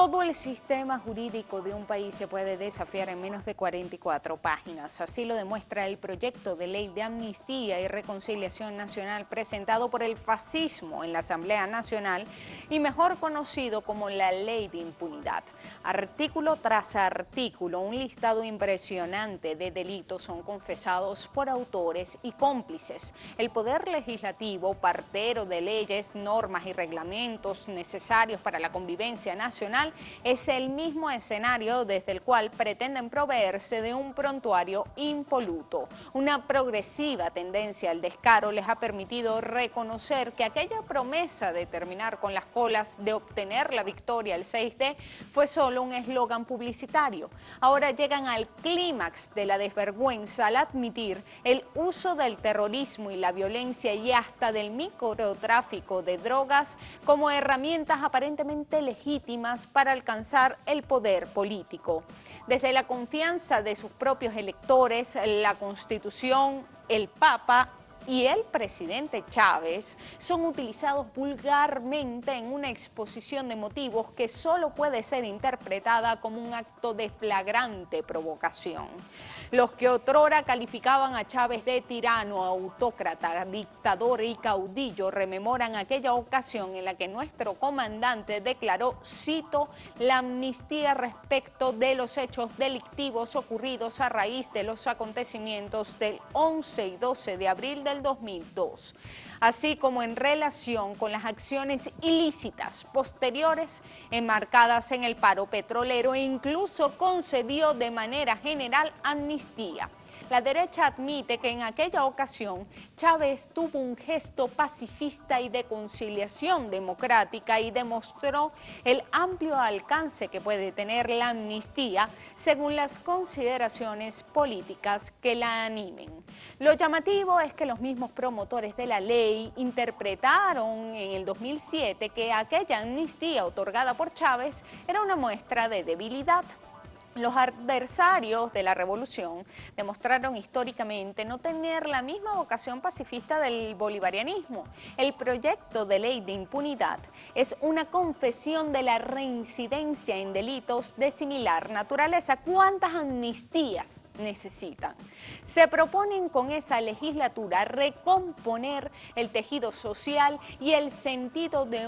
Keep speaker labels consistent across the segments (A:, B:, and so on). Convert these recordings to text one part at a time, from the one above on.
A: Todo el sistema jurídico de un país se puede desafiar en menos de 44 páginas. Así lo demuestra el proyecto de ley de amnistía y reconciliación nacional presentado por el fascismo en la Asamblea Nacional y mejor conocido como la Ley de Impunidad. Artículo tras artículo, un listado impresionante de delitos son confesados por autores y cómplices. El Poder Legislativo, partero de leyes, normas y reglamentos necesarios para la convivencia nacional, es el mismo escenario desde el cual pretenden proveerse de un prontuario impoluto. Una progresiva tendencia al descaro les ha permitido reconocer que aquella promesa de terminar con las colas, de obtener la victoria el 6D, fue solo un eslogan publicitario. Ahora llegan al clímax de la desvergüenza al admitir el uso del terrorismo y la violencia y hasta del microtráfico de drogas como herramientas aparentemente legítimas para alcanzar el poder político. Desde la confianza de sus propios electores, la Constitución, el Papa y el presidente Chávez son utilizados vulgarmente en una exposición de motivos que solo puede ser interpretada como un acto de flagrante provocación. Los que otrora calificaban a Chávez de tirano, autócrata, dictador y caudillo rememoran aquella ocasión en la que nuestro comandante declaró, cito, la amnistía respecto de los hechos delictivos ocurridos a raíz de los acontecimientos del 11 y 12 de abril del 2002, así como en relación con las acciones ilícitas posteriores enmarcadas en el paro petrolero e incluso concedió de manera general amnistía. La derecha admite que en aquella ocasión Chávez tuvo un gesto pacifista y de conciliación democrática y demostró el amplio alcance que puede tener la amnistía según las consideraciones políticas que la animen. Lo llamativo es que los mismos promotores de la ley interpretaron en el 2007 que aquella amnistía otorgada por Chávez era una muestra de debilidad. Los adversarios de la revolución demostraron históricamente no tener la misma vocación pacifista del bolivarianismo. El proyecto de ley de impunidad es una confesión de la reincidencia en delitos de similar naturaleza. ¿Cuántas amnistías necesitan? Se proponen con esa legislatura recomponer el tejido social y el sentido de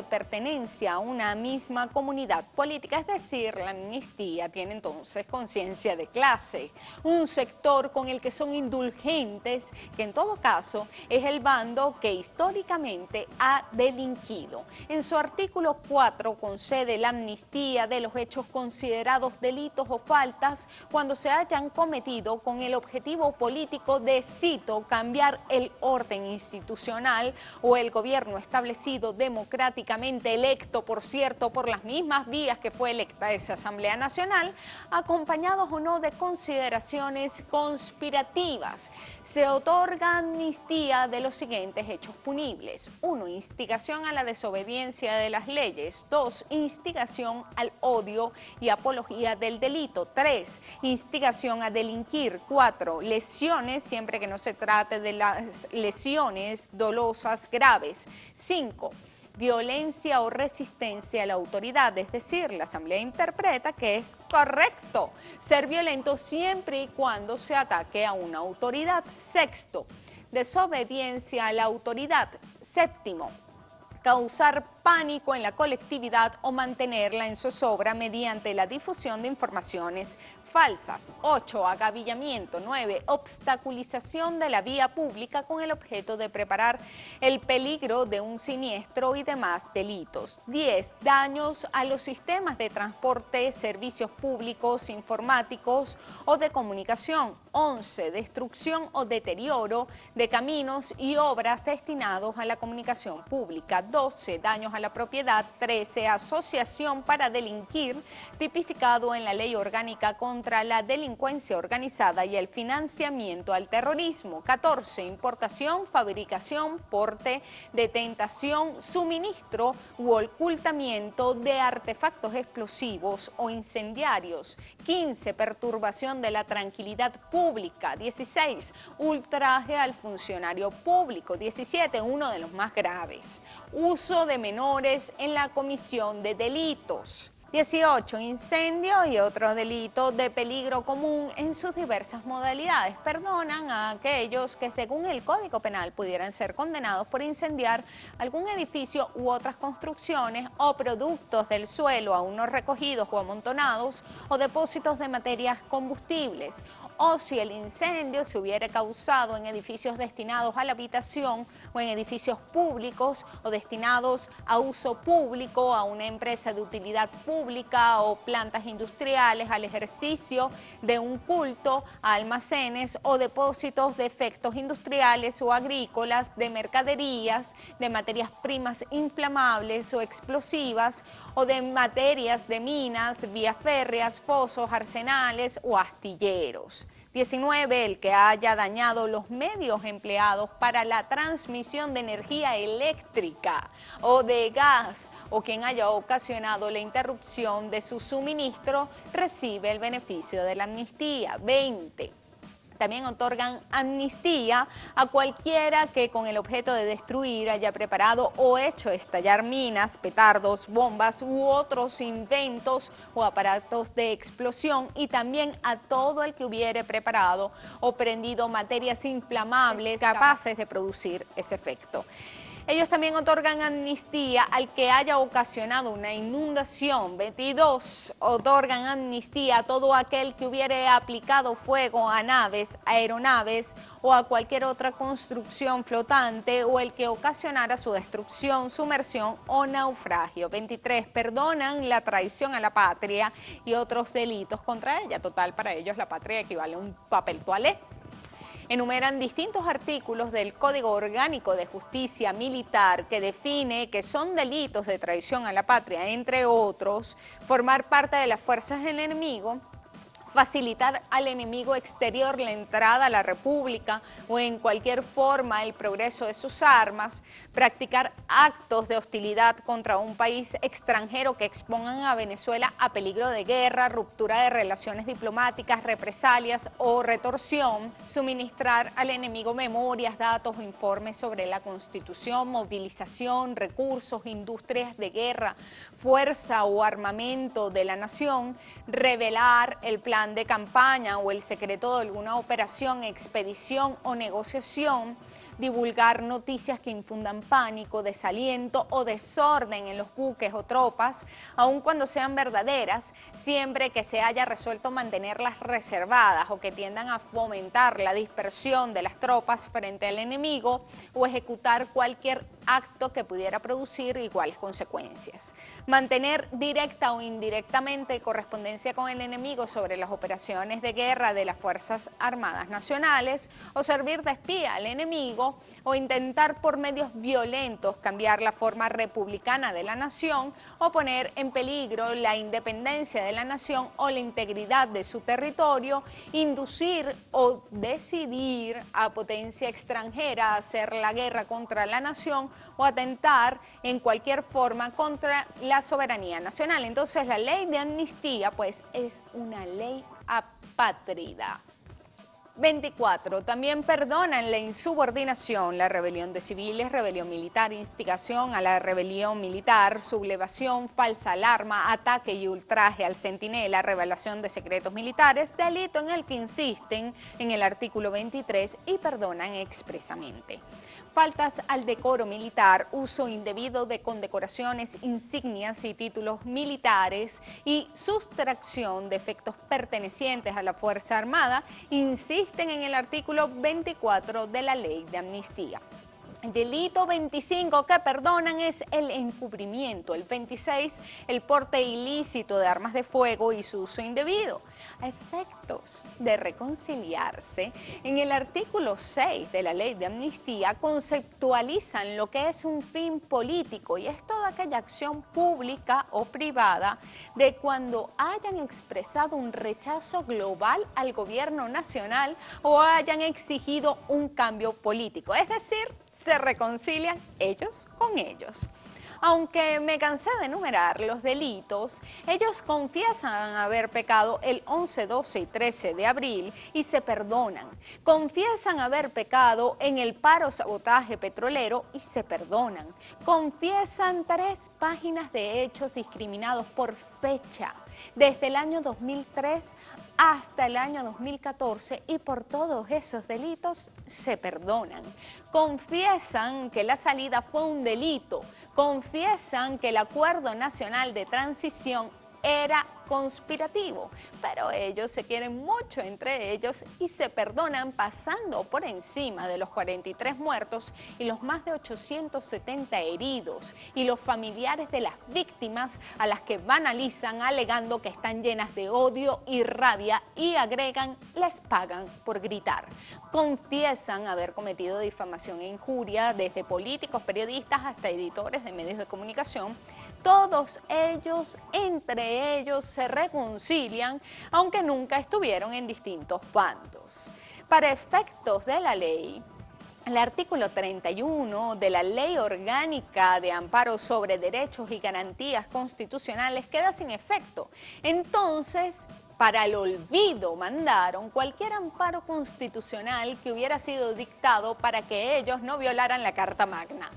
A: pertenencia a una misma comunidad política, es decir, la amnistía tiene entonces conciencia de clase, un sector con el que son indulgentes, que en todo caso es el bando que históricamente ha delinquido. En su artículo 4 concede la amnistía de los hechos considerados delitos o faltas cuando se hayan cometido con el objetivo político de, cito, cambiar el orden institucional o el gobierno establecido democráticamente electo, por cierto, por las mismas vías que fue electa esa Asamblea Nacional, acompañados o no de consideraciones conspirativas. Se otorga amnistía de los siguientes hechos punibles: 1. Instigación a la desobediencia de las leyes. 2. Instigación al odio y apología del delito. 3. Instigación a delinquir. 4. Lesiones, siempre que no se trate de las lesiones dolosas graves. 5. Violencia o resistencia a la autoridad, es decir, la Asamblea interpreta que es correcto ser violento siempre y cuando se ataque a una autoridad. 6. Desobediencia a la autoridad. 7. Causar pánico en la colectividad o mantenerla en zozobra mediante la difusión de informaciones falsas. 8. Agavillamiento. 9. Obstaculización de la vía pública con el objeto de preparar el peligro de un siniestro y demás delitos. 10. Daños a los sistemas de transporte, servicios públicos, informáticos o de comunicación. 11. Destrucción o deterioro de caminos y obras destinados a la comunicación pública. 12. Daños a la propiedad. 13. Asociación para delinquir, tipificado en la Ley Orgánica con contra la delincuencia organizada y el financiamiento al terrorismo. 14. Importación, fabricación, porte, detentación, suministro u ocultamiento de artefactos explosivos o incendiarios. 15. Perturbación de la tranquilidad pública. 16. Ultraje al funcionario público. 17. Uno de los más graves. Uso de menores en la comisión de delitos. 18. Incendio y otro delito de peligro común en sus diversas modalidades. Perdonan a aquellos que según el Código Penal pudieran ser condenados por incendiar algún edificio u otras construcciones o productos del suelo aún no recogidos o amontonados o depósitos de materias combustibles, o si el incendio se hubiera causado en edificios destinados a la habitación o en edificios públicos o destinados a uso público, a una empresa de utilidad pública o plantas industriales, al ejercicio de un culto, a almacenes o depósitos de efectos industriales o agrícolas, de mercaderías, de materias primas inflamables o explosivas o de materias de minas, vías férreas, pozos, arsenales o astilleros. 19. El que haya dañado los medios empleados para la transmisión de energía eléctrica o de gas o quien haya ocasionado la interrupción de su suministro recibe el beneficio de la amnistía. 20. También otorgan amnistía a cualquiera que con el objeto de destruir haya preparado o hecho estallar minas, petardos, bombas u otros inventos o aparatos de explosión, y también a todo el que hubiere preparado o prendido materias inflamables capaces de producir ese efecto. Ellos también otorgan amnistía al que haya ocasionado una inundación. 22. Otorgan amnistía a todo aquel que hubiere aplicado fuego a naves, aeronaves o a cualquier otra construcción flotante, o el que ocasionara su destrucción, sumersión o naufragio. 23. Perdonan la traición a la patria y otros delitos contra ella. Total, para ellos la patria equivale a un papel toalé. Enumeran distintos artículos del Código Orgánico de Justicia Militar que define que son delitos de traición a la patria, entre otros, formar parte de las fuerzas del enemigo, facilitar al enemigo exterior la entrada a la República o en cualquier forma el progreso de sus armas, practicar actos de hostilidad contra un país extranjero que expongan a Venezuela a peligro de guerra, ruptura de relaciones diplomáticas, represalias o retorsión, suministrar al enemigo memorias, datos o informes sobre la Constitución, movilización, recursos, industrias de guerra, fuerza o armamento de la nación, revelar el plan de campaña o el secreto de alguna operación, expedición o negociación, divulgar noticias que infundan pánico, desaliento o desorden en los buques o tropas, aun cuando sean verdaderas, siempre que se haya resuelto mantenerlas reservadas o que tiendan a fomentar la dispersión de las tropas frente al enemigo o ejecutar cualquier acto que pudiera producir iguales consecuencias. Mantener directa o indirectamente correspondencia con el enemigo sobre las operaciones de guerra de las Fuerzas Armadas Nacionales o servir de espía al enemigo o intentar por medios violentos cambiar la forma republicana de la nación o poner en peligro la independencia de la nación o la integridad de su territorio, inducir o decidir a potencia extranjera a hacer la guerra contra la nación o atentar en cualquier forma contra la soberanía nacional. Entonces la ley de amnistía pues es una ley apátrida. 24. También perdonan la insubordinación, la rebelión de civiles, rebelión militar, instigación a la rebelión militar, sublevación, falsa alarma, ataque y ultraje al centinela, revelación de secretos militares, delito en el que insisten en el artículo 23 y perdonan expresamente. Faltas al decoro militar, uso indebido de condecoraciones, insignias y títulos militares y sustracción de efectos pertenecientes a la Fuerza Armada, insisten en el artículo 24 de la Ley de Amnistía. El delito 25 que perdonan es el encubrimiento, el 26 el porte ilícito de armas de fuego y su uso indebido. A efectos de reconciliarse, en el artículo 6 de la Ley de Amnistía conceptualizan lo que es un fin político y es toda aquella acción pública o privada de cuando hayan expresado un rechazo global al gobierno nacional o hayan exigido un cambio político, es decir, se reconcilian ellos con ellos. Aunque me cansé de enumerar los delitos, ellos confiesan haber pecado el 11, 12 y 13 de abril y se perdonan. Confiesan haber pecado en el paro sabotaje petrolero y se perdonan. Confiesan 3 páginas de hechos discriminados por fecha, desde el año 2003 hasta el año 2014 y por todos esos delitos se perdonan. Confiesan que la salida fue un delito, confiesan que el Acuerdo Nacional de Transición era conspirativo, pero ellos se quieren mucho entre ellos y se perdonan pasando por encima de los 43 muertos y los más de 870 heridos y los familiares de las víctimas a las que banalizan alegando que están llenas de odio y rabia y agregan les pagan por gritar. Confiesan haber cometido difamación e injuria desde políticos, periodistas hasta editores de medios de comunicación. Todos ellos, entre ellos, se reconcilian, aunque nunca estuvieron en distintos bandos. Para efectos de la ley, el artículo 31 de la Ley Orgánica de Amparo sobre Derechos y Garantías Constitucionales queda sin efecto. Entonces, para el olvido mandaron cualquier amparo constitucional que hubiera sido dictado para que ellos no violaran la Carta Magna.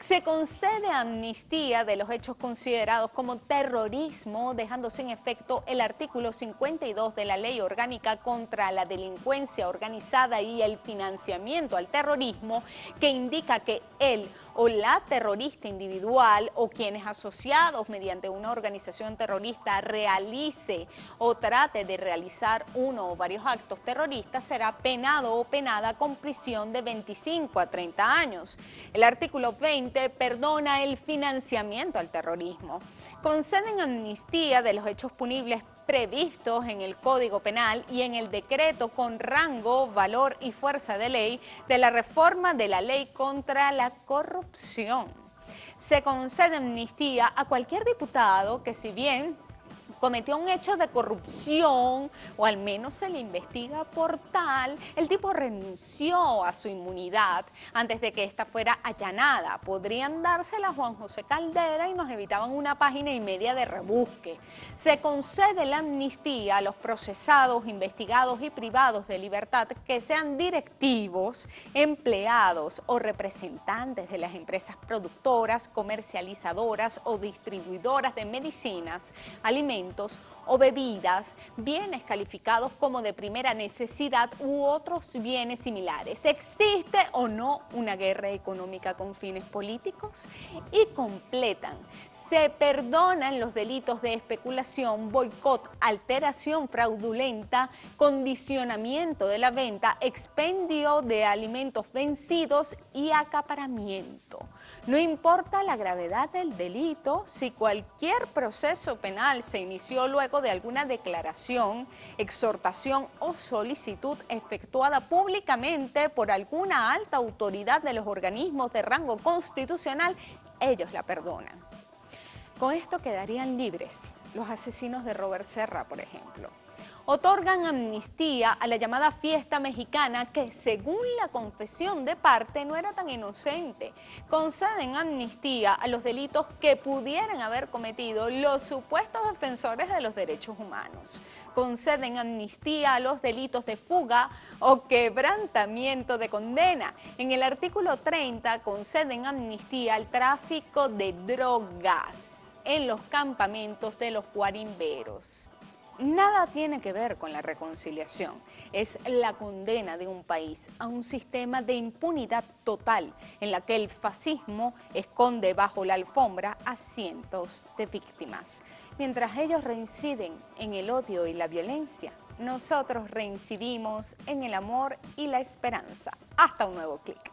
A: Se concede amnistía de los hechos considerados como terrorismo, dejando sin efecto el artículo 52 de la Ley Orgánica contra la Delincuencia Organizada y el Financiamiento al Terrorismo, que indica que el o la terrorista individual o quienes asociados mediante una organización terrorista realice o trate de realizar uno o varios actos terroristas será penado o penada con prisión de 25 a 30 años. El artículo 20 perdona el financiamiento al terrorismo. Conceden amnistía de los hechos punibles previstos en el Código Penal y en el decreto con rango, valor y fuerza de ley de la reforma de la ley contra la corrupción. Se concede amnistía a cualquier diputado que, si bien cometió un hecho de corrupción o al menos se le investiga por tal, el tipo renunció a su inmunidad antes de que ésta fuera allanada. Podrían dársela a Juan José Caldera y nos evitaban una página y media de rebusque. Se concede la amnistía a los procesados, investigados y privados de libertad que sean directivos, empleados o representantes de las empresas productoras, comercializadoras o distribuidoras de medicinas, alimentos o bebidas, bienes calificados como de primera necesidad u otros bienes similares. ¿Existe o no una guerra económica con fines políticos? Y completan. Se perdonan los delitos de especulación, boicot, alteración fraudulenta, condicionamiento de la venta, expendio de alimentos vencidos y acaparamiento. No importa la gravedad del delito, si cualquier proceso penal se inició luego de alguna declaración, exhortación o solicitud efectuada públicamente por alguna alta autoridad de los organismos de rango constitucional, ellos la perdonan. Con esto quedarían libres los asesinos de Robert Serra, por ejemplo. Otorgan amnistía a la llamada fiesta mexicana que, según la confesión de parte, no era tan inocente. Conceden amnistía a los delitos que pudieran haber cometido los supuestos defensores de los derechos humanos. Conceden amnistía a los delitos de fuga o quebrantamiento de condena. En el artículo 30 conceden amnistía al tráfico de drogas en los campamentos de los guarimberos. Nada tiene que ver con la reconciliación, es la condena de un país a un sistema de impunidad total en la que el fascismo esconde bajo la alfombra a cientos de víctimas. Mientras ellos reinciden en el odio y la violencia, nosotros reincidimos en el amor y la esperanza. Hasta un nuevo clic.